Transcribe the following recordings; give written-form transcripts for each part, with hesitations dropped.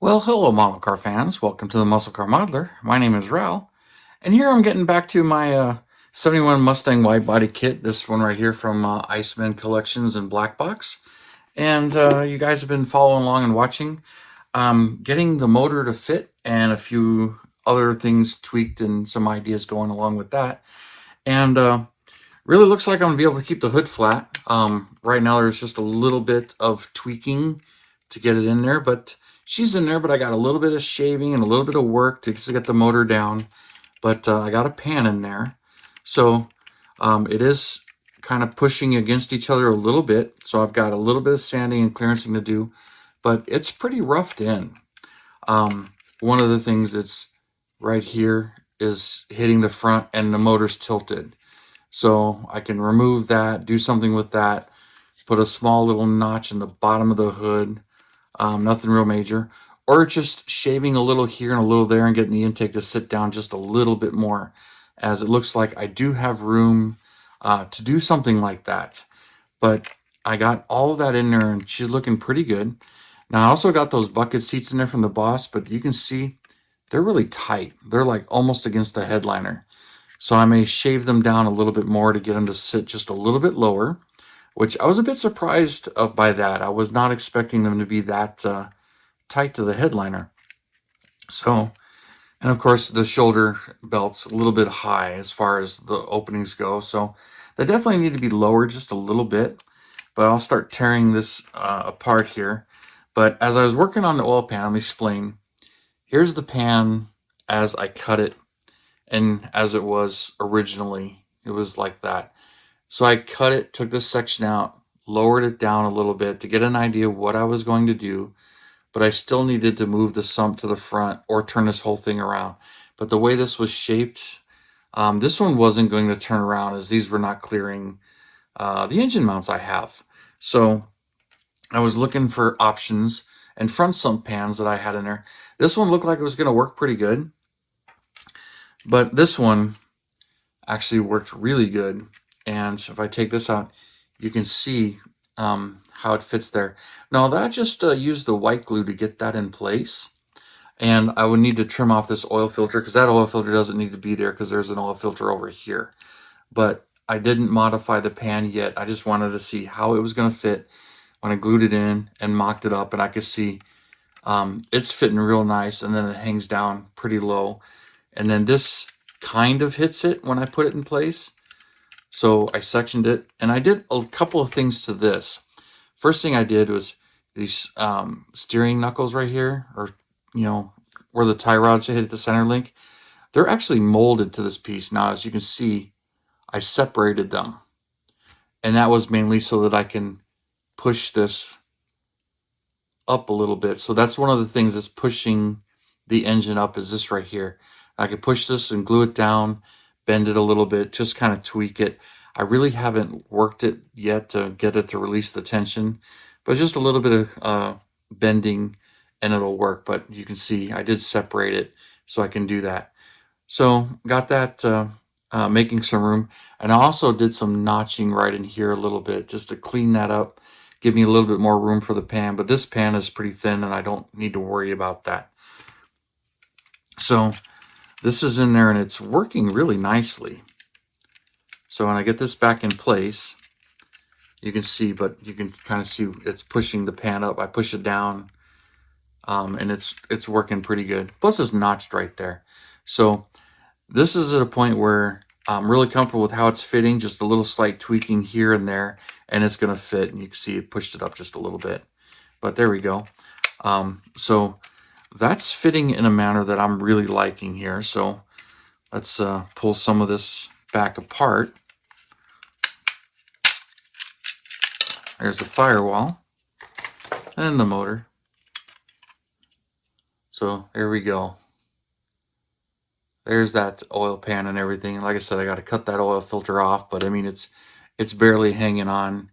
Well, hello, model car fans. Welcome to the Muscle Car Modeler. My name is Revell, and here I'm getting back to my 71 Mustang Widebody kit. This one right here from Iceman Collections in black box. And you guys have been following along and watching. Getting the motor to fit and a few other things tweaked and some ideas going along with that. And really looks like I'm going to be able to keep the hood flat. Right now there's just a little bit of tweaking to get it in there, but she's in there, but I got a little bit of shaving and a little bit of work to get the motor down. But I got a pan in there. So it is kind of pushing against each other a little bit. So I've got a little bit of sanding and clearancing to do, but it's pretty roughed in. One of the things that's right here is hitting the front and the motor's tilted. So I can remove that, do something with that, put a small little notch in the bottom of the hood, nothing real major, or just shaving a little here and a little there and getting the intake to sit down just a little bit more, as it looks like I do have room to do something like that. But I got all of that in there and she's looking pretty good. Now I also got those bucket seats in there from the Boss, but you can see they're really tight. They're like almost against the headliner. So I may shave them down a little bit more to get them to sit just a little bit lower, which I was a bit surprised by that. I was not expecting them to be that tight to the headliner. So, and of course the shoulder belt's a little bit high as far as the openings go. So they definitely need to be lowered just a little bit, but I'll start tearing this apart here. But as I was working on the oil pan, let me explain. Here's the pan as I cut it. And as it was originally, it was like that. So I cut it, took this section out, lowered it down a little bit to get an idea of what I was going to do, but I still needed to move the sump to the front or turn this whole thing around. But the way this was shaped, this one wasn't going to turn around, as these were not clearing the engine mounts I have. So I was looking for options and front sump pans that I had in there. This one looked like it was going to work pretty good. But this one actually worked really good. And if I take this out, you can see how it fits there. Now that just used the white glue to get that in place. And I would need to trim off this oil filter because that oil filter doesn't need to be there because there's an oil filter over here. But I didn't modify the pan yet. I just wanted to see how it was going to fit when I glued it in and mocked it up. And I could see it's fitting real nice. And then it hangs down pretty low. And then this kind of hits it when I put it in place. So I sectioned it, and I did a couple of things to this. First thing I did was these steering knuckles right here, or where the tie rods hit the center link. They're actually molded to this piece. Now, as you can see, I separated them, and that was mainly so that I can push this up a little bit. So that's one of the things that's pushing the engine up, is this right here. I could push this and glue it down, bend it a little bit, just kind of tweak it. I really haven't worked it yet to get it to release the tension, but just a little bit of bending and it'll work. But you can see I did separate it so I can do that. So got that making some room. And I also did some notching right in here a little bit just to clean that up, give me a little bit more room for the pan. But this pan is pretty thin and I don't need to worry about that. So this is in there and it's working really nicely. So when I get this back in place, you can see, but you can kind of see it's pushing the pan up. I push it down and it's working pretty good. Plus it's notched right there. So this is at a point where I'm really comfortable with how it's fitting, just a little slight tweaking here and there, and it's going to fit. And you can see it pushed it up just a little bit. But there we go. So that's fitting in a manner that I'm really liking here. So let's pull some of this back apart. There's the firewall and the motor. So there we go. There's that oil pan and everything. Like I said, I got to cut that oil filter off, but I mean, it's barely hanging on.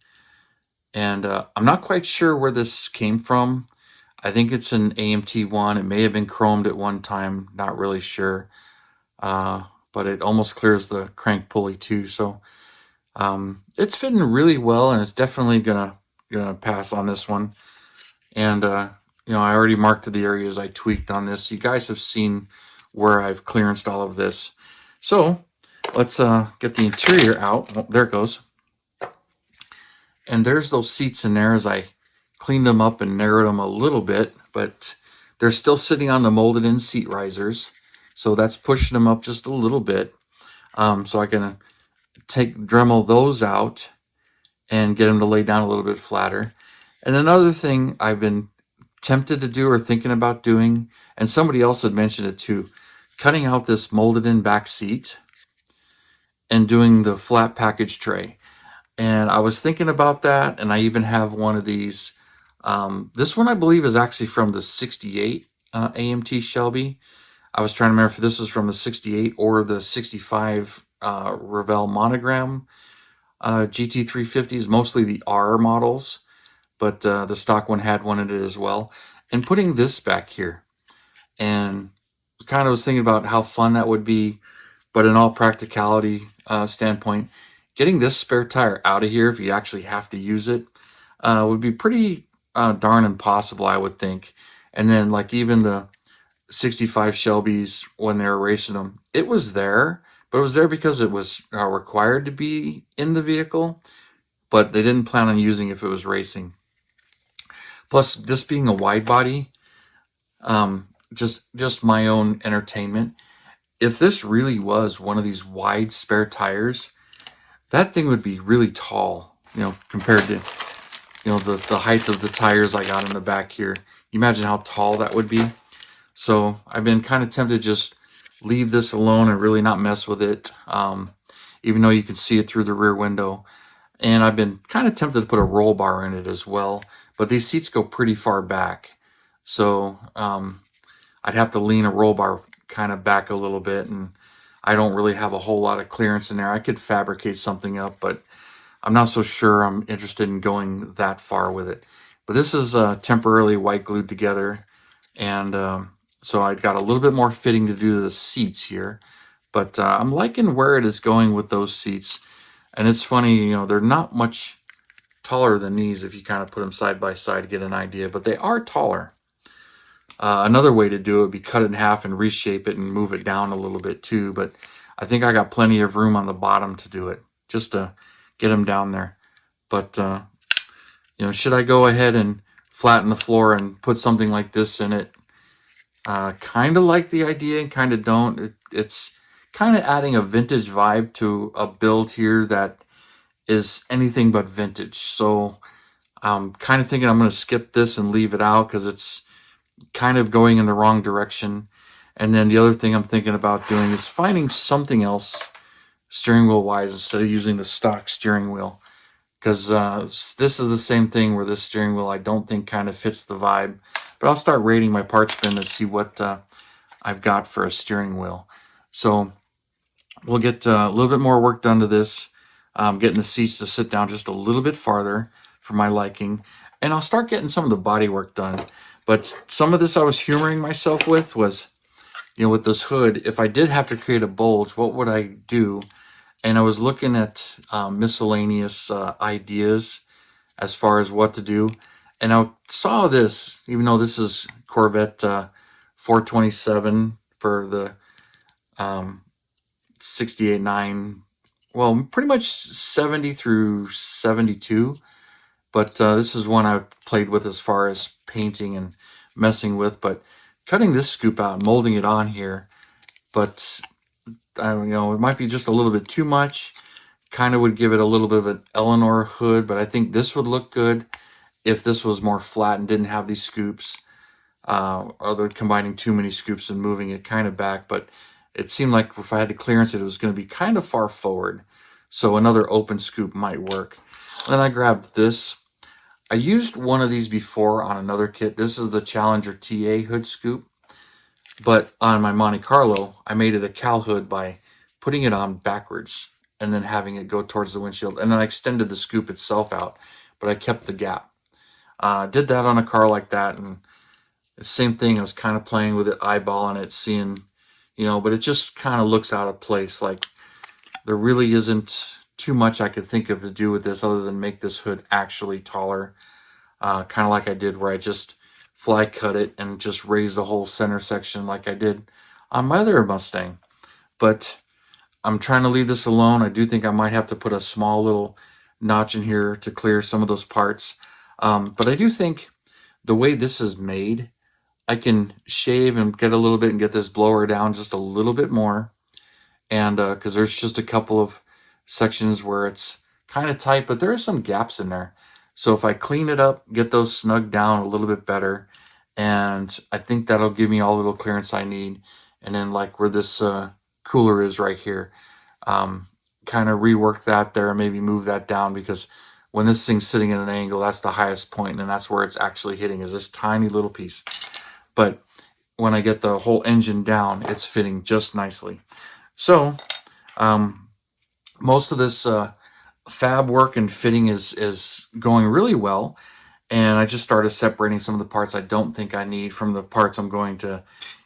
And I'm not quite sure where this came from. I think it's an AMT one. It may have been chromed at one time. Not really sure. But it almost clears the crank pulley too. So it's fitting really well, and it's definitely gonna pass on this one. And I already marked the areas I tweaked on this. You guys have seen where I've clearanced all of this. So let's get the interior out. Oh, there it goes. And there's those seats in there as I cleaned them up and narrowed them a little bit, but they're still sitting on the molded in seat risers. So that's pushing them up just a little bit. So I can Dremel those out and get them to lay down a little bit flatter. And another thing I've been tempted to do or thinking about doing, and somebody else had mentioned it too, cutting out this molded in back seat and doing the flat package tray. And I was thinking about that, and I even have one of these. This one I believe is actually from the 68 AMT Shelby. I was trying to remember if this was from the 68 or the 65 Revell Monogram GT350s, mostly the R models, but the stock one had one in it as well. And putting this back here, and kind of was thinking about how fun that would be, but in all practicality standpoint, getting this spare tire out of here if you actually have to use it would be pretty darn impossible, I would think. And then like even the 65 Shelbys when they were racing them, it was there, but it was there because it was required to be in the vehicle, but they didn't plan on using it if it was racing. Plus, this being a wide body, just my own entertainment. If this really was one of these wide spare tires, that thing would be really tall, compared to, the height of the tires I got in the back here. You imagine how tall that would be. So I've been kind of tempted to just leave this alone and really not mess with it, even though you can see it through the rear window. And I've been kind of tempted to put a roll bar in it as well, but these seats go pretty far back. So I'd have to lean a roll bar kind of back a little bit, and I don't really have a whole lot of clearance in there. I could fabricate something up, but I'm not so sure I'm interested in going that far with it. But this is temporarily white glued together, and so I got a little bit more fitting to do to the seats here. But I'm liking where it is going with those seats. And it's funny, they're not much taller than these if you kind of put them side by side to get an idea, but they are taller. Another way to do it would be cut it in half and reshape it and move it down a little bit too, but I think I got plenty of room on the bottom to do it, just to get them down there. But, should I go ahead and flatten the floor and put something like this in it? Kind of like the idea and kind of don't. It's kind of adding a vintage vibe to a build here that is anything but vintage. So I'm kind of thinking I'm going to skip this and leave it out because it's kind of going in the wrong direction. And then the other thing I'm thinking about doing is finding something else steering wheel wise instead of using the stock steering wheel, because this is the same thing where this steering wheel I don't think kind of fits the vibe. But I'll start rating my parts bin to see what I've got for a steering wheel. So we'll get a little bit more work done to this, getting the seats to sit down just a little bit farther for my liking, and I'll start getting some of the body work done. But some of this I was humoring myself with was, with this hood, if I did have to create a bulge, what would I do? And I was looking at miscellaneous ideas as far as what to do. And I saw this, even though this is Corvette 427 for the 68.9, well, pretty much 70 through 72. But this is one I played with as far as painting and messing with. But cutting this scoop out and molding it on here, but I don't know, it might be just a little bit too much. Kind of would give it a little bit of an Eleanor hood, but I think this would look good if this was more flat and didn't have these scoops. Or they're combining too many scoops and moving it kind of back. But it seemed like if I had to clearance it, it was going to be kind of far forward. So another open scoop might work. And then I grabbed this. I used one of these before on another kit. This is the Challenger TA hood scoop. But on my Monte Carlo, I made it a cowl hood by putting it on backwards and then having it go towards the windshield. And then I extended the scoop itself out, but I kept the gap. Did that on a car like that, and the same thing. I was kind of playing with it, eyeballing it, seeing, but it just kind of looks out of place. Like there really isn't too much I could think of to do with this other than make this hood actually taller. Kind of like I did where I just fly cut it and just raise the whole center section like I did on my other Mustang. But I'm trying to leave this alone. I do think I might have to put a small little notch in here to clear some of those parts. But I do think the way this is made, I can shave and get a little bit and get this blower down just a little bit more. And because there's just a couple of sections where it's kind of tight, but there are some gaps in there. So if I clean it up, get those snugged down a little bit better, and I think that'll give me all the little clearance I need. And then like where this cooler is right here, kind of rework that there and maybe move that down, because when this thing's sitting at an angle, that's the highest point, and that's where it's actually hitting, is this tiny little piece. But when I get the whole engine down, it's fitting just nicely. So most of this fab work and fitting is going really well. And I just started separating some of the parts I don't think I need from the parts I'm going to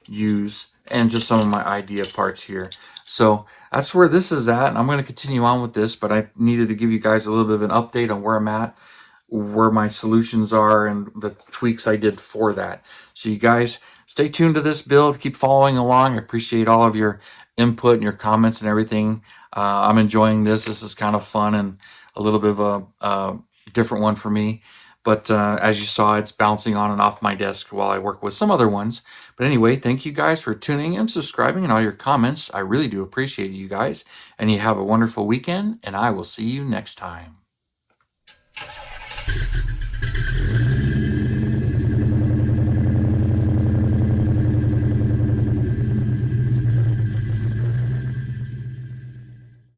use, and just some of my idea parts here. So that's where this is at, and I'm going to continue on with this, but I needed to give you guys a little bit of an update on where I'm at, where my solutions are, and the tweaks I did for that. So you guys stay tuned to this build, keep following along. I appreciate all of your input and your comments and everything. I'm enjoying this. This is kind of fun and a little bit of a different one for me. But as you saw, it's bouncing on and off my desk while I work with some other ones. But anyway, thank you guys for tuning in, subscribing, and all your comments. I really do appreciate you guys. And you have a wonderful weekend, and I will see you next time.